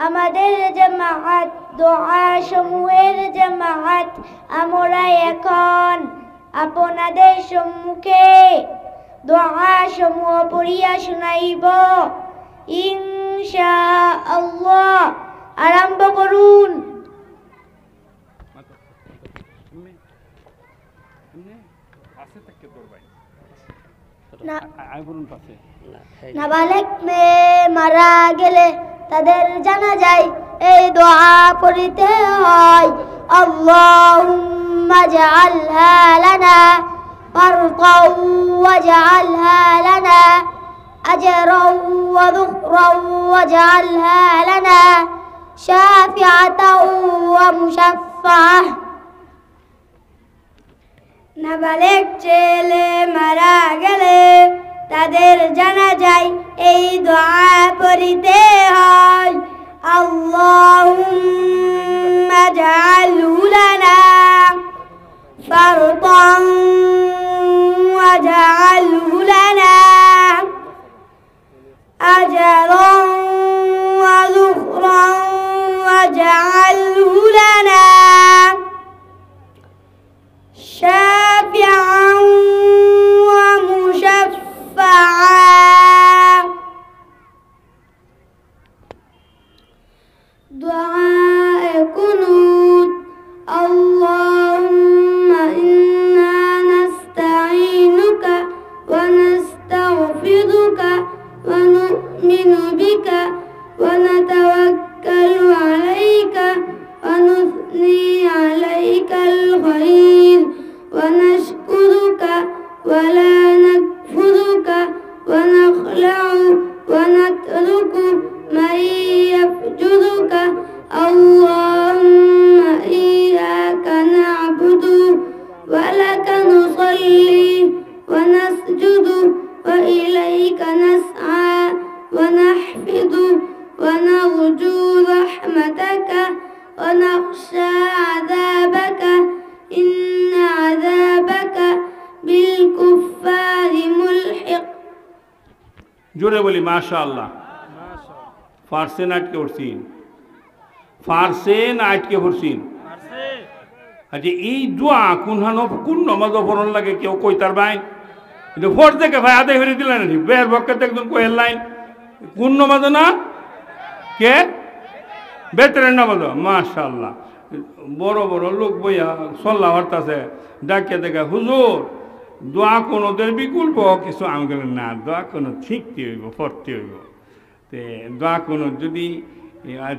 আমাদের জামাত দোয়া সমূহের জামাত আমরা এখন আপনাদের সম্মুখে দোয়া সমূহ পড়িয়া শুনাইব ইনশাআল্লাহ। আরম্ভ করুন। নাবালেগ মেয়ে মারা গেলে তাদের জানা যায় এই দোয়া পড়িতে হয় আল্লাহুম্মা জাআলহা লানা ফারদাও ওয়াজআলহা লানা আজরাও ওয়া যুকরাও ওয়াজআলহা লানা শাফিআতাও ওয়া মুশাফফাহ। নাবালেগ ছেলে মারা গেলে তাদের জানা যায় এই দোয়া পড়িতে হয় আল্লাহুম্মা জাআলহু লানা ফারদান ওয়াজআলহু লানা আজরান ওয়া যুকরান ওয়াজআলহু লানা শাফিআন ওয়া মুশাফফাআ। دعاء قنوت اللهم إنا نستعينك ونستغفرك ونؤمن بك ونتوكل عليك ونثني عليك الخير ونشكرك ولا نكفرك ونخلع ونترك من يفجرك اللهم إياك نعبد ولك نصلي ونسجد وإليك نسعى ونحفظ ونرجو رحمتك ونخشى عذابك إن عذابك بالكفار ملحق। জোরে বলি মাশাআল্লাহ। ফারসে নাটকে পড়ছেন, ফারসে নাটকে পড়ছেন। আচ্ছা এই দোয়া কোন নমাজ পড়ন লাগে কেউ কই তার ভাই এটা ফোর থেকে ভাই আদায় হয়ে দিলেন নাকি বের বক্কাতে একদম কয়ের লাইন কোন নমাজ না কে বেতরের নমাজ মাশাআল্লাহ। বড় বড় লোক বইয়া সল্লা হরতাছে ডাকিয়া দেখা হুজুর দোয়া কোনোদের বিকল্প কিছু আমি গেলেন না দোয়া কোনো শিখতে হইব পড়তে হইব। তে দোয়া কোনো যদি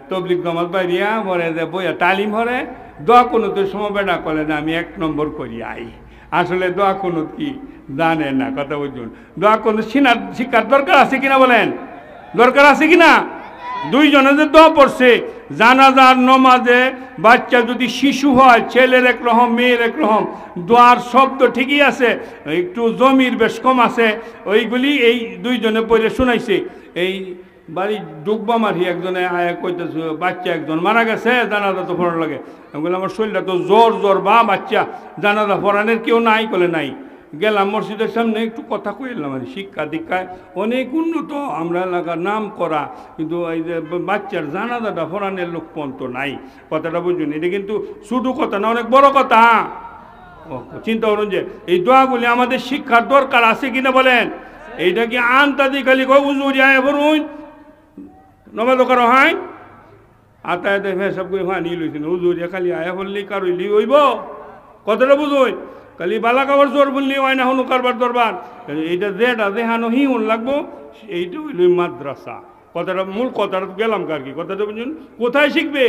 তবলিগ জমাত বাইরিয়া ভরে যে বইয়া তালিম হরে দোয়া কোনো তো সময় বেড়া করে না আমি 1 নম্বর করি আই আসলে দোয়া কোনো কি জানে না কথা বুঝুন। দোয়া কোনো শিক্ষার দরকার আছে কিনা বলেন, দরকার আছে কিনা? দুইজনে যে দোয়া পড়ছে জানাজার নমাজে বাচ্চা যদি শিশু হয় ছেলের একরকম মেয়ের একরকম দোয়ার শব্দ ঠিকই আছে একটু জমির বেশ কম আছে ওইগুলি এই দুইজনে পড়ে শোনাইছে। এই বাড়ি ডুববা মারি একজনে আয়া কইতেছে বাচ্চা একজন মারা গেছে জানাজা তো পড়ার লাগে। আমি বললাম আমার শরীরটা তো জ্বর বা বাচ্চা জানাজা পড়ানোর কেউ নাই বলে নাই। গেলাম মসজিদের সামনে একটু কথা কইলাম আর শিক্ষা দীক্ষায় অনেক উন্নত আমরা এলাকার নাম করা কিন্তু এই যে বাচ্চার জানাজাটা পড়ানোর লোক পর্যন্ত নাই। কথাটা বুঝুন এটা কিন্তু ছোটো কথা না অনেক বড় কথা। চিন্তা করুন যে এই দোয়াগুলি আমাদের শিক্ষার দরকার আছে কিনা বলেন। এইটা কি আনতাদি খালি কই উজুরি আয় বলুন নমাজ কারো হয় আতায়াতে সব করে হয় নিয়ে লইছেন উজুরিয়া খালি আয়া বললি কারইলি হইব কথাটা বুঝুই খালি বালা কাবার জোর বললি হয় না হনু কারবার দরবার এইটা যেটা দেখানো হিউন লাগবো এইটা হইল মাদ্রাসা। কথাটা মূল কথাটা গেলাম কার কি কথাটা বুঝুন কোথায় শিখবে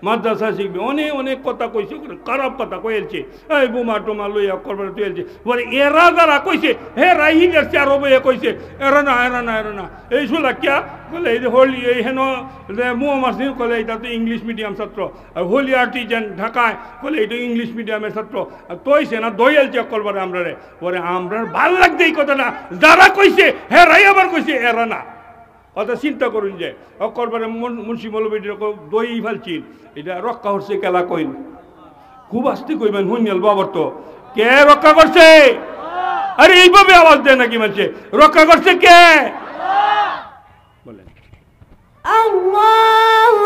মাদ্রাসা শিখবে। অনেক কথা কইছে খারাপ কথা কয়েছে এই বোমা টোমা লইয়া করবার তুলছে বলে এরা যারা কইছে হে রাহি যাচ্ছে আরো বইয়া কইছে এরা না এই শুলা কিয়া বলে এই যে হোলি এই হেন মোহাম্মদ সিং বলে এটা তো ইংলিশ মিডিয়াম ছাত্র আর হোলি আর্টিজান ঢাকায় বলে এটা ইংলিশ মিডিয়ামের ছাত্র তৈছে না দইয়ালছে করবার আমরা রে বলে আমরা ভাল লাগছে এই কথাটা যারা কইছে হে রাই আবার কইছে এরা না। কথা চিন্তা করুন যে অকরবারে মুন্সি মৌলবীর দই ফেলছিন এটা রক্ষা করছে কেলা কইন খুব আস্তে কইবেন হুনিয়াল বাবর তো কে রক্ষা করছে? আরে এইভাবে আওয়াজ দেয় নাকি মানছে রক্ষা করছে কে বলেন? আল্লাহু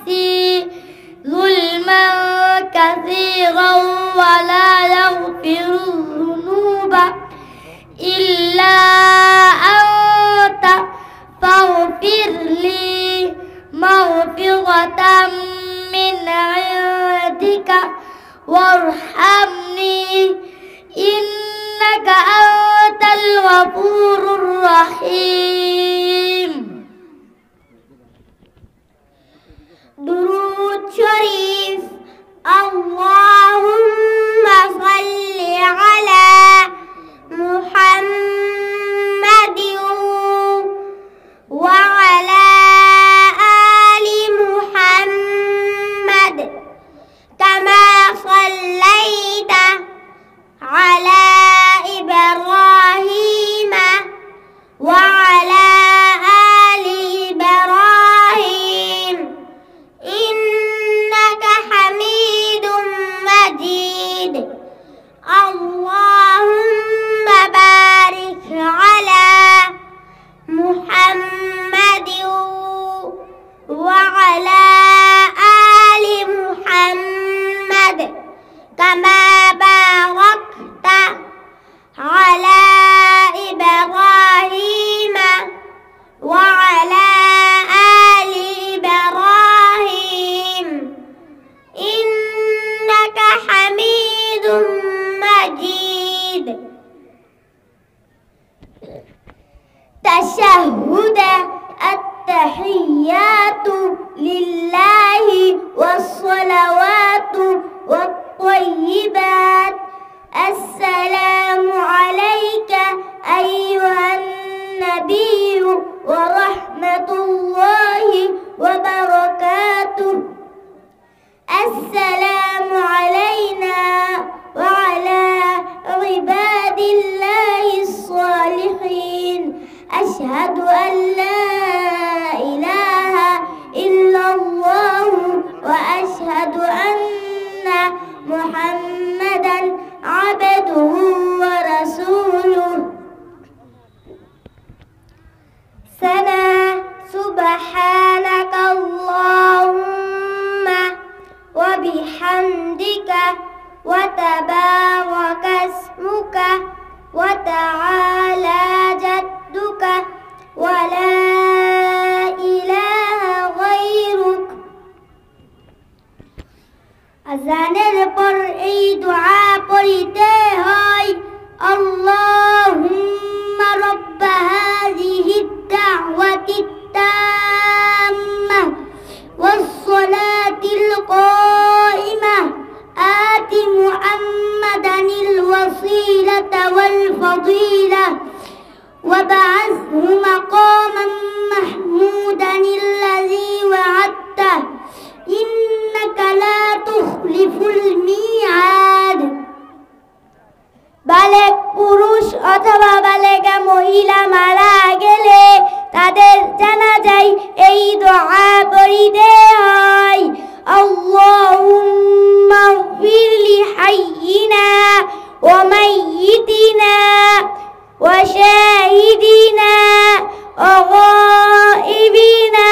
نفسي ظلما كثيرا ولا يغفر الذنوب إلا أنت فاغفر لي مغفرة من عندك وارحمني إنك أنت الغفور الرحيم. درود شريف. اللهم صل على محمد وعلى آل محمد كما صليت على إبراهيم وعلى آل إبراهيم إنك حميد مجيد. اللهم بارك على محمد وعلى آل محمد كما باركت على إبراهيم وعلى آل إبراهيم إنك حميد مجيد. تشهد. التحيات لله والصلوات والطيبات. السلام عليك أيها النبي ورحمة الله وبركاته. السلام علينا وعلى عباد الله الصالحين. أشهد أن لا إله إلا الله وأشهد أن محمدا عبده ورسوله. سنا. سبحانك اللهم وبحمدك وتبارك اسمك وتعالى جدك ولا إله غيرك. আযানের পর এই দোয়া পড়িতে হয় আল্লাহুম্মা রাব্ব হাযিহিদ দাওয়াতিত তাম্মা ওয়াস-সালাতিল কায়িমা আতি মুহাম্মাদানিল ওয়াসিলাতা ওয়াল ফাদিলা وابعثه مقاما محمودا الذي وعدته إنك لا تخلف الميعاد. বালেক পুরুষ অথবা বালেকা মহিলা মারা গেলে তাদের জানাজায় এই দোয়া পড়িতে হয় আল্লাহুম্মা ইগফির লি হাইয়িনা ওয়া মাইয়িতিনা وشاهدنا وغائبنا